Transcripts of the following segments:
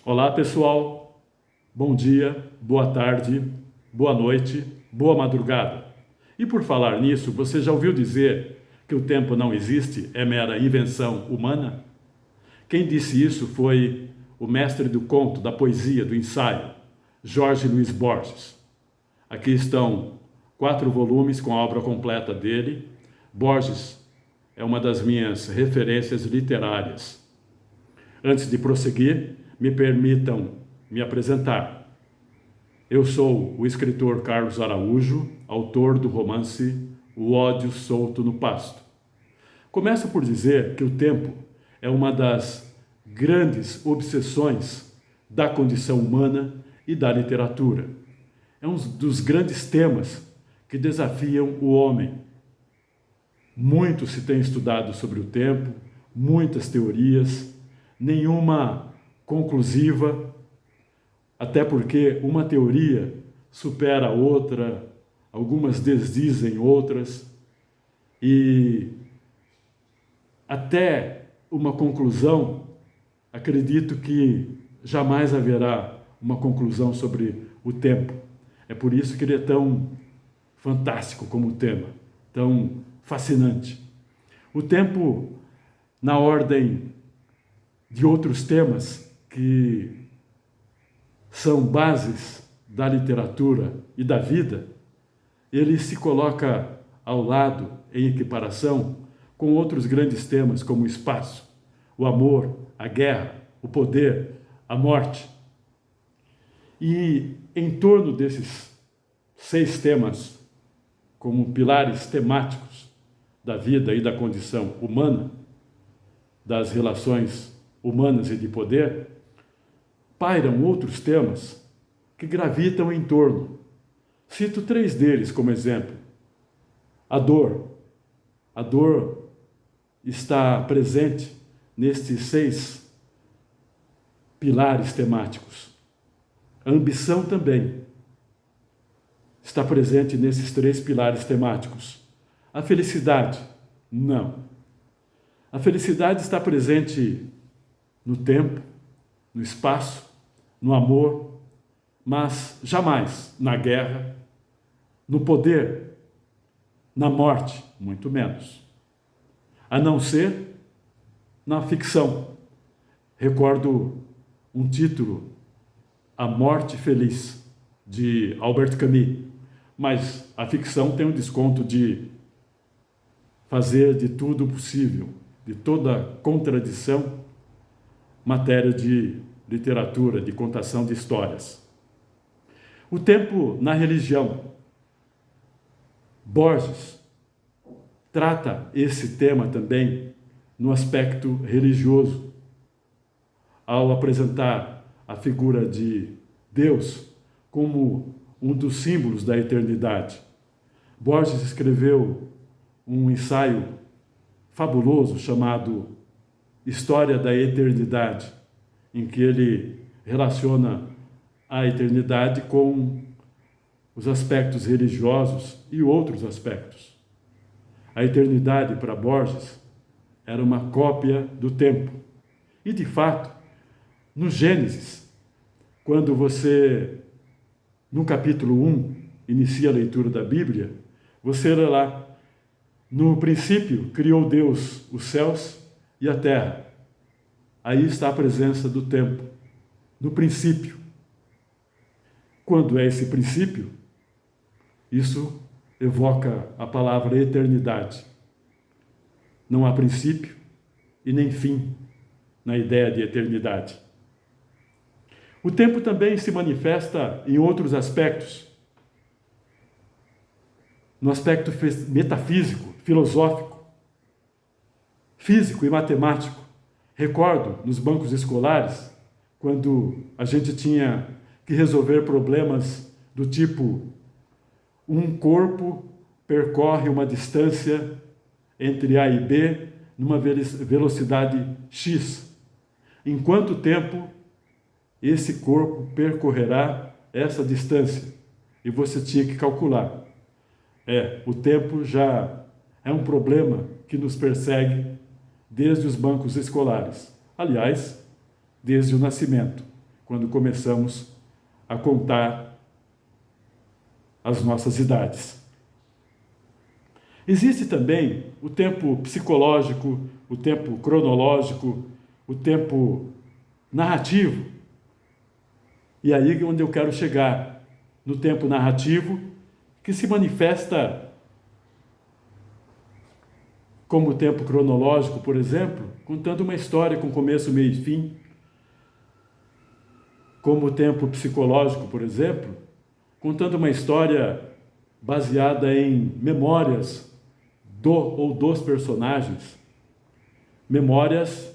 Olá, pessoal. Bom dia, boa tarde, boa noite, boa madrugada. E por falar nisso, você já ouviu dizer que o tempo não existe, é mera invenção humana? Quem disse isso foi o mestre do conto, da poesia, do ensaio, Jorge Luiz Borges. Aqui estão 4 volumes com a obra completa dele. Borges é uma das minhas referências literárias. Antes de prosseguir, me permitam me apresentar. Eu sou o escritor Carlos Araújo, autor do romance O Ódio Solto no Pasto. Começo por dizer que o tempo é uma das grandes obsessões da condição humana e da literatura. É um dos grandes temas que desafiam o homem. Muito se tem estudado sobre o tempo, muitas teorias, nenhuma conclusiva, até porque uma teoria supera a outra, algumas desdizem outras, e até uma conclusão, acredito que jamais haverá uma conclusão sobre o tempo. É por isso que ele é tão fantástico como tema, tão fascinante. O tempo, na ordem de outros temas que são bases da literatura e da vida, ele se coloca ao lado, em equiparação, com outros grandes temas como o espaço, o amor, a guerra, o poder, a morte. E em torno desses 6 temas, como pilares temáticos da vida e da condição humana, das relações humanas e de poder, pairam outros temas que gravitam em torno. Cito 3 deles como exemplo. A dor. A dor está presente nestes 6 pilares temáticos. A ambição também está presente nesses 3 pilares temáticos. A felicidade, não. A felicidade está presente no tempo, no espaço, no amor, mas jamais na guerra, no poder, na morte, muito menos. A não ser na ficção. Recordo um título, A Morte Feliz, de Albert Camus, mas a ficção tem um desconto de fazer de tudo possível, de toda contradição, matéria de literatura, de contação de histórias. O tempo na religião. Borges trata esse tema também no aspecto religioso, ao apresentar a figura de Deus como um dos símbolos da eternidade. Borges escreveu um ensaio fabuloso chamado História da Eternidade, em que ele relaciona a eternidade com os aspectos religiosos e outros aspectos. A eternidade, para Borges, era uma cópia do tempo. E, de fato, no Gênesis, quando você, no capítulo 1, inicia a leitura da Bíblia, você lê lá, no princípio criou Deus os céus e a terra. Aí está a presença do tempo, no princípio. Quando é esse princípio? Isso evoca a palavra eternidade. Não há princípio e nem fim na ideia de eternidade. O tempo também se manifesta em outros aspectos. No aspecto metafísico, filosófico, físico e matemático. Recordo, nos bancos escolares, quando a gente tinha que resolver problemas do tipo: um corpo percorre uma distância entre A e B numa velocidade x. Em quanto tempo esse corpo percorrerá essa distância? E você tinha que calcular. O tempo já é um problema que nos persegue desde os bancos escolares. Aliás, desde o nascimento. quando começamos a contar as nossas idades. Existe também o tempo psicológico, o tempo cronológico, o tempo narrativo. E aí é onde eu quero chegar, no tempo narrativo, que se manifesta como o tempo cronológico, por exemplo, contando uma história com começo, meio e fim. Como o tempo psicológico, por exemplo, contando uma história baseada em memórias do ou dos personagens, memórias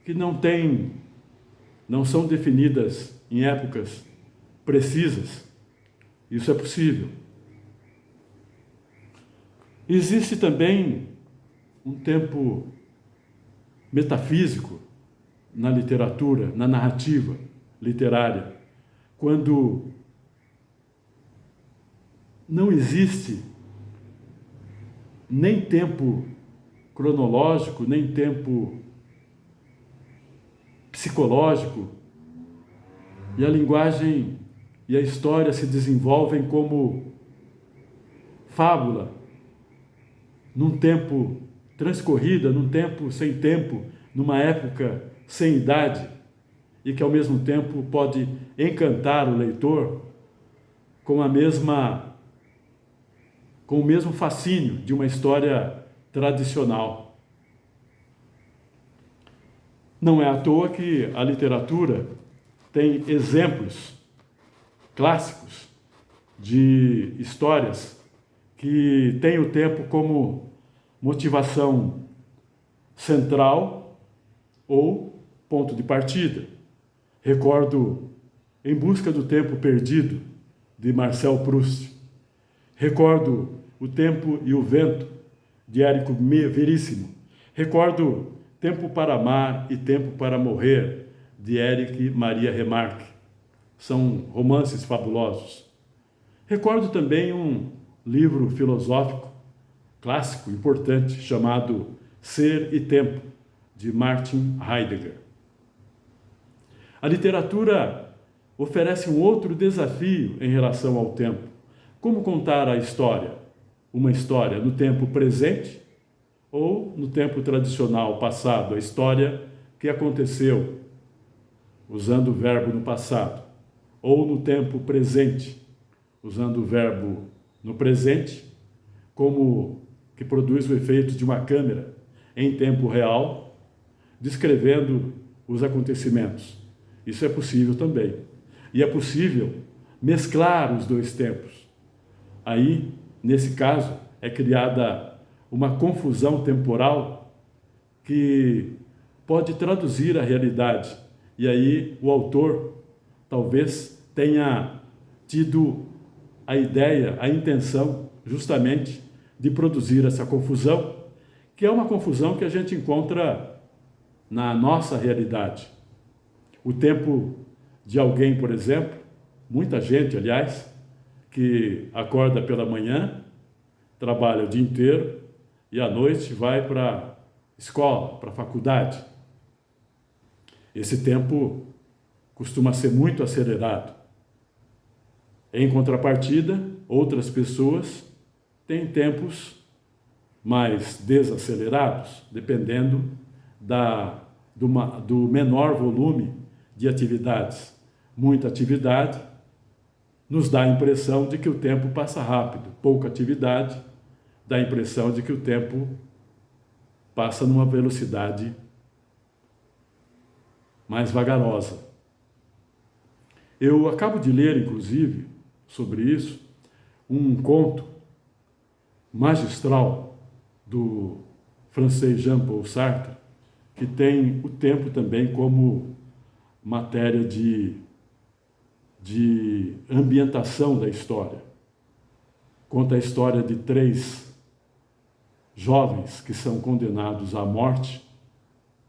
que não são definidas em épocas precisas. Isso é possível. Existe também um tempo metafísico na literatura, na narrativa literária, quando não existe nem tempo cronológico, nem tempo psicológico, e a linguagem e a história se desenvolvem como fábula, num tempo transcorrida, num tempo sem tempo, numa época sem idade, e que ao mesmo tempo pode encantar o leitor com o mesmo fascínio de uma história tradicional. Não é à toa que a literatura tem exemplos clássicos de histórias que têm o tempo como motivação central ou ponto de partida. Recordo Em Busca do Tempo Perdido, de Marcel Proust. Recordo O Tempo e o Vento, de Érico Veríssimo. Recordo Tempo para Amar e Tempo para Morrer, de Éric Maria Remarque. São romances fabulosos. Recordo também um livro filosófico clássico, importante, chamado Ser e Tempo, de Martin Heidegger. A literatura oferece um outro desafio em relação ao tempo. Como contar a história? Uma história no tempo presente ou no tempo tradicional, passado, a história que aconteceu, usando o verbo no passado, ou no tempo presente, usando o verbo no presente, como que produz o efeito de uma câmera em tempo real, descrevendo os acontecimentos. Isso é possível também. E é possível mesclar os dois tempos. Aí, nesse caso, é criada uma confusão temporal que pode traduzir a realidade. E aí o autor talvez tenha tido a ideia, a intenção, justamente, de produzir essa confusão, que é uma confusão que a gente encontra na nossa realidade. O tempo de alguém, por exemplo, muita gente, aliás, que acorda pela manhã, trabalha o dia inteiro e à noite vai para a escola, para a faculdade. Esse tempo costuma ser muito acelerado. Em contrapartida, outras pessoas têm tempos mais desacelerados, dependendo do menor volume de atividades. Muita atividade nos dá a impressão de que o tempo passa rápido. Pouca atividade dá a impressão de que o tempo passa numa velocidade mais vagarosa. Eu acabo de ler, inclusive, sobre isso, um conto magistral do francês Jean-Paul Sartre, que tem o tempo também como matéria de ambientação da história. Conta a história de 3 jovens que são condenados à morte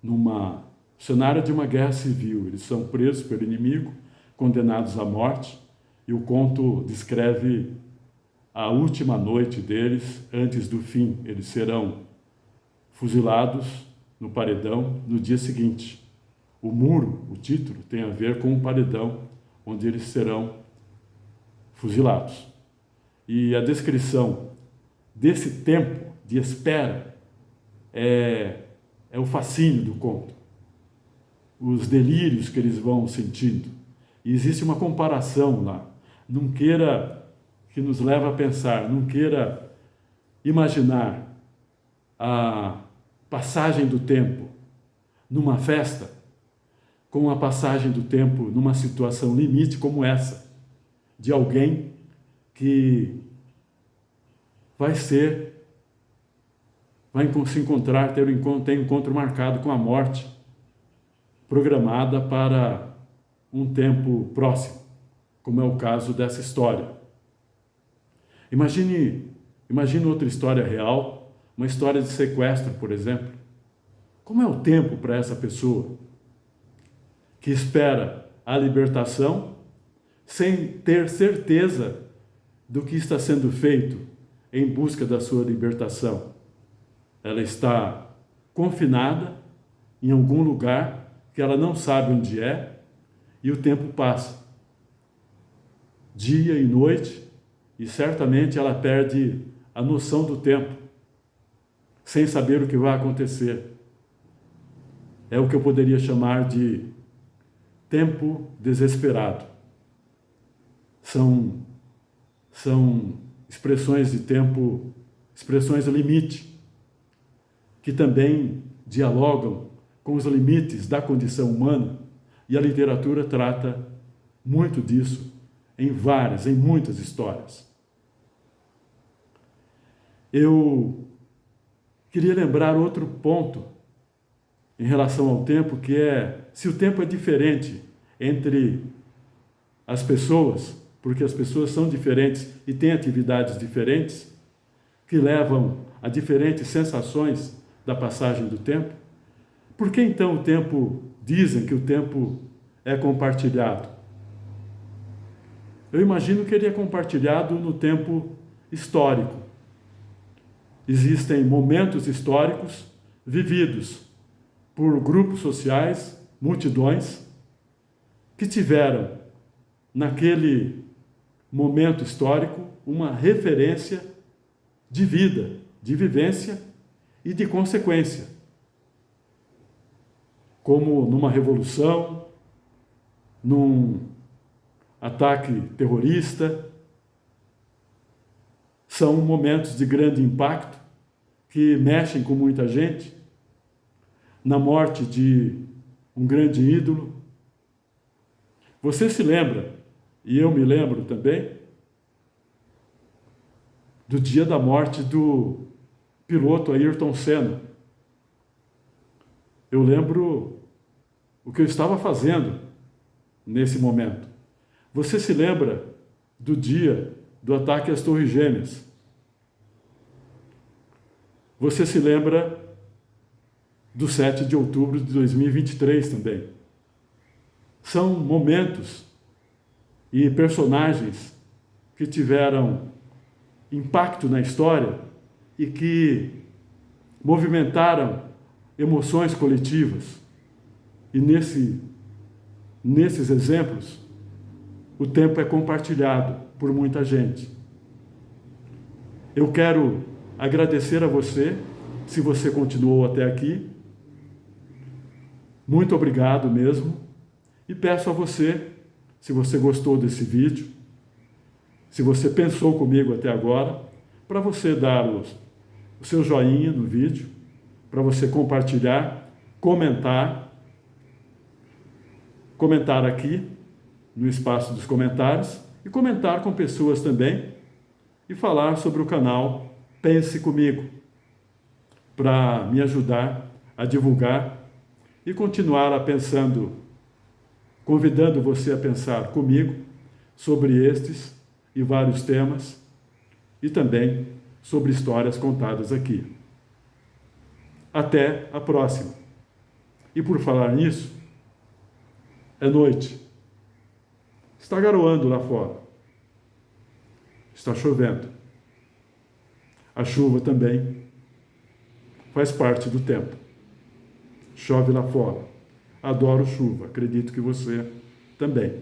numa cenário de uma guerra civil. Eles são presos pelo inimigo, condenados à morte, e o conto descreve a última noite deles antes do fim. Eles serão fuzilados no paredão no dia seguinte. O muro, o título, tem a ver com o paredão onde eles serão fuzilados. E a descrição desse tempo de espera é o fascínio do conto, os delírios que eles vão sentindo. E existe uma comparação lá. Não queira, que nos leva a pensar, não queira imaginar a passagem do tempo numa festa com a passagem do tempo numa situação limite como essa, de alguém que vai se encontrar, tem um encontro marcado com a morte, programada para um tempo próximo, como é o caso dessa história. Imagine outra história real, uma história de sequestro, por exemplo. Como é o tempo para essa pessoa que espera a libertação sem ter certeza do que está sendo feito em busca da sua libertação? Ela está confinada em algum lugar que ela não sabe onde é, e o tempo passa. Dia e noite, e certamente ela perde a noção do tempo, sem saber o que vai acontecer. É o que eu poderia chamar de tempo desesperado. São expressões de tempo, expressões de limite, que também dialogam com os limites da condição humana, e a literatura trata muito disso em muitas histórias. Eu queria lembrar outro ponto em relação ao tempo, que é se o tempo é diferente entre as pessoas, porque as pessoas são diferentes e têm atividades diferentes, que levam a diferentes sensações da passagem do tempo. Por que então o tempo, dizem que o tempo é compartilhado? Eu imagino que ele é compartilhado no tempo histórico. Existem momentos históricos vividos por grupos sociais, multidões, que tiveram, naquele momento histórico, uma referência de vida, de vivência e de consequência. Como numa revolução, num ataque terrorista. São momentos de grande impacto que mexem com muita gente. Na morte de um grande ídolo. Você se lembra, e eu me lembro também, do dia da morte do piloto Ayrton Senna. Eu lembro o que eu estava fazendo nesse momento. Você se lembra do dia do ataque às Torres Gêmeas? Você se lembra do 7 de outubro de 2023 também. São momentos e personagens que tiveram impacto na história e que movimentaram emoções coletivas. E nesses exemplos, o tempo é compartilhado por muita gente. Eu quero agradecer a você, se você continuou até aqui. Muito obrigado mesmo. E peço a você, se você gostou desse vídeo, se você pensou comigo até agora, para você dar o seu joinha no vídeo, para você compartilhar, comentar aqui no espaço dos comentários e comentar com pessoas também e falar sobre o canal Pense Comigo, para me ajudar a divulgar e continuar convidando você a pensar comigo sobre estes e vários temas e também sobre histórias contadas aqui. Até a próxima. E por falar nisso, é noite. Está garoando lá fora. Está chovendo. A chuva também faz parte do tempo. Chove lá fora. Adoro chuva, acredito que você também.